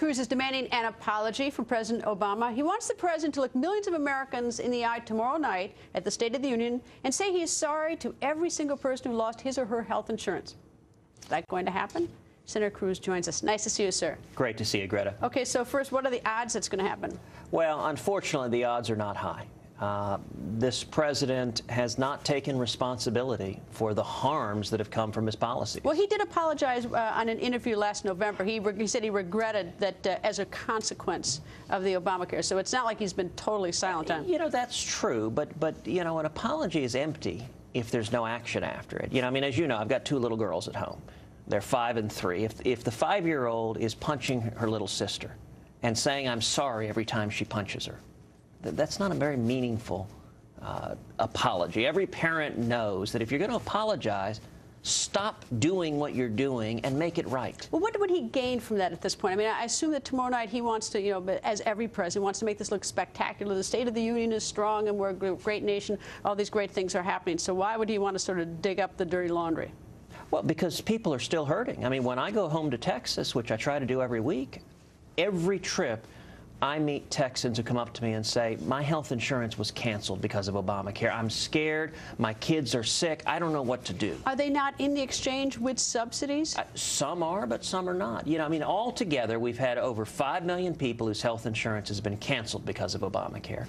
Cruz is demanding an apology from President Obama. He wants the president to look millions of Americans in the eye tomorrow night at the State of the Union and say he is sorry to every single person who lost his or her health insurance. Is that going to happen? Senator Cruz joins us. Nice to see you, sir. Great to see you, Greta. Okay, so first, what are the odds that's going to happen? Well, unfortunately, the odds are not high. This president has not taken responsibility for the harms that have come from his policies. Well, he did apologize on an interview last November. He said he regretted that as a consequence of the Obamacare. So it's not like he's been totally silent on it. You know, that's true, but you know, an apology is empty if there's no action after it. You know, I mean, as you know, I've got two little girls at home. They're 5 and 3. If the 5-year-old is punching her little sister and saying, "I'm sorry," every time she punches her, that's not a very meaningful apology. Every parent knows that if you're going to apologize, stop doing what you're doing and make it right. Well, what would he gain from that at this point? I mean, I assume that tomorrow night he wants to, you know, as every president wants to make this look spectacular. The State of the Union is strong and we're a great nation. All these great things are happening. So why would he want to sort of dig up the dirty laundry? Well, because people are still hurting. I mean, when I go home to Texas, which I try to do every week, every trip I meet Texans who come up to me and say, "My health insurance was canceled because of Obamacare. I'm scared. My kids are sick. I don't know what to do." Are they not in the exchange with subsidies? Some are, but some are not. You know, I mean, altogether, we've had over 5 million people whose health insurance has been canceled because of Obamacare.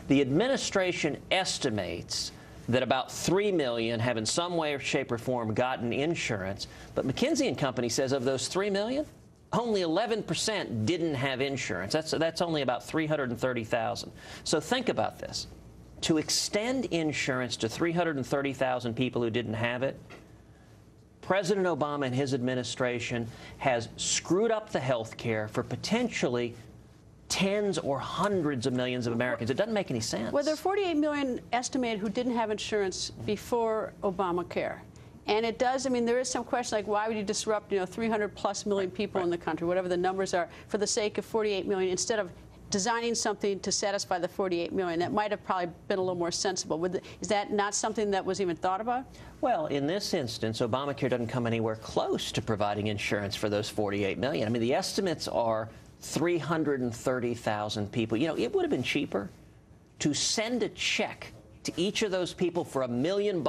The administration estimates that about 3 million have in some way or shape or form gotten insurance, but McKinsey & Company says of those 3 million, only 11% didn't have insurance. That's only about 330,000. So think about this. To extend insurance to 330,000 people who didn't have it, President Obama and his administration has screwed up the health care for potentially tens or hundreds of millions of Americans. It doesn't make any sense. Well, there are 48 million estimated who didn't have insurance before Obamacare. And it does, I mean, there is some question like, why would you disrupt, you know, 300+ million people in the country, whatever the numbers are, for the sake of 48 million, instead of designing something to satisfy the 48 million? That might have probably been a little more sensible. Is that not something that was even thought about? Well, in this instance, Obamacare doesn't come anywhere close to providing insurance for those 48 million. I mean, the estimates are 330,000 people. You know, it would have been cheaper to send a check to each of those people for $1 million.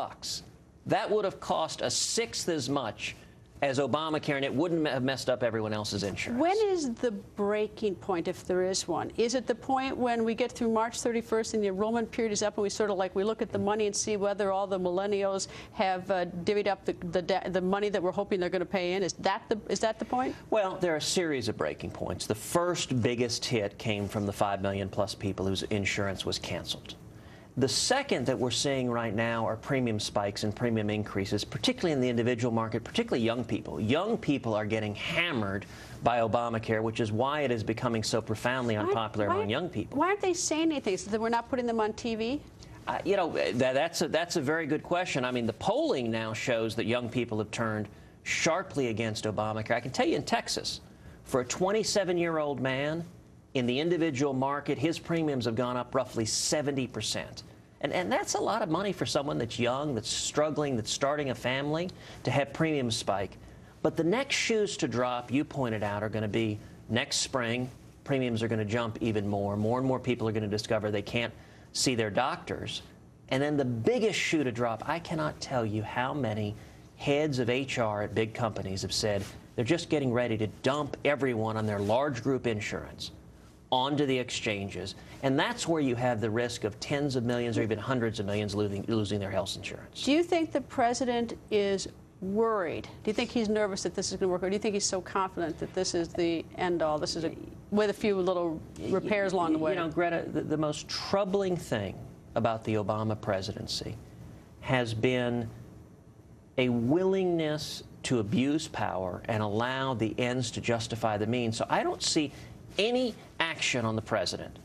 That would have cost 1/6 as much as Obamacare, and it wouldn't have messed up everyone else's insurance. When is the breaking point, if there is one? Is it the point when we get through March 31st and the enrollment period is up and we sort of like, we look at the money and see whether all the millennials have divvied up the money that we're hoping they're going to pay in? Is that the point? Well, there are a series of breaking points. The first biggest hit came from the 5 million plus people whose insurance was canceled. The second that we're seeing right now are premium spikes and premium increases, particularly in the individual market, particularly young people. Young people are getting hammered by Obamacare, which is why it is becoming so profoundly unpopular among young people. Why aren't they saying anything? So that we're not putting them on TV? You know, that's a very good question. I mean, the polling now shows that young people have turned sharply against Obamacare. I can tell you in Texas, for a 27-year-old man, in the individual market, his premiums have gone up roughly 70%. And that's a lot of money for someone that's young, that's struggling, that's starting a family, to have premiums spike. But the next shoes to drop, you pointed out, are going to be next spring. Premiums are going to jump even more. More and more people are going to discover they can't see their doctors. And then the biggest shoe to drop, I cannot tell you how many heads of HR at big companies have said they're just getting ready to dump everyone on their large group insurance onto the exchanges, and that's where you have the risk of tens of millions or even hundreds of millions losing their health insurance. Do you think the president is worried? Do you think he's nervous that this is going to work, or do you think he's so confident that this is the end-all? This is with a few little repairs along the way. You know, Greta, the most troubling thing about the Obama presidency has been a willingness to abuse power and allow the ends to justify the means. So I don't see any action on the president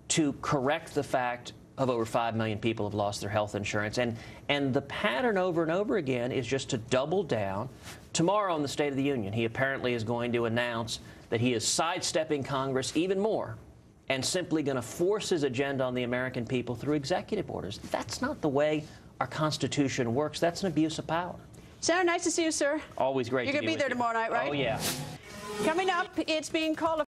to correct the fact of over 5 million people have lost their health insurance. And the pattern over and over again is just to double down. Tomorrow in the State of the Union, he apparently is going to announce that he is sidestepping Congress even more and simply going to force his agenda on the American people through executive orders. That's not the way our Constitution works. That's an abuse of power. Senator, nice to see you, sir. Always great to be with you. You're going to be there tomorrow night, right? Oh, yeah. Coming up, it's being called a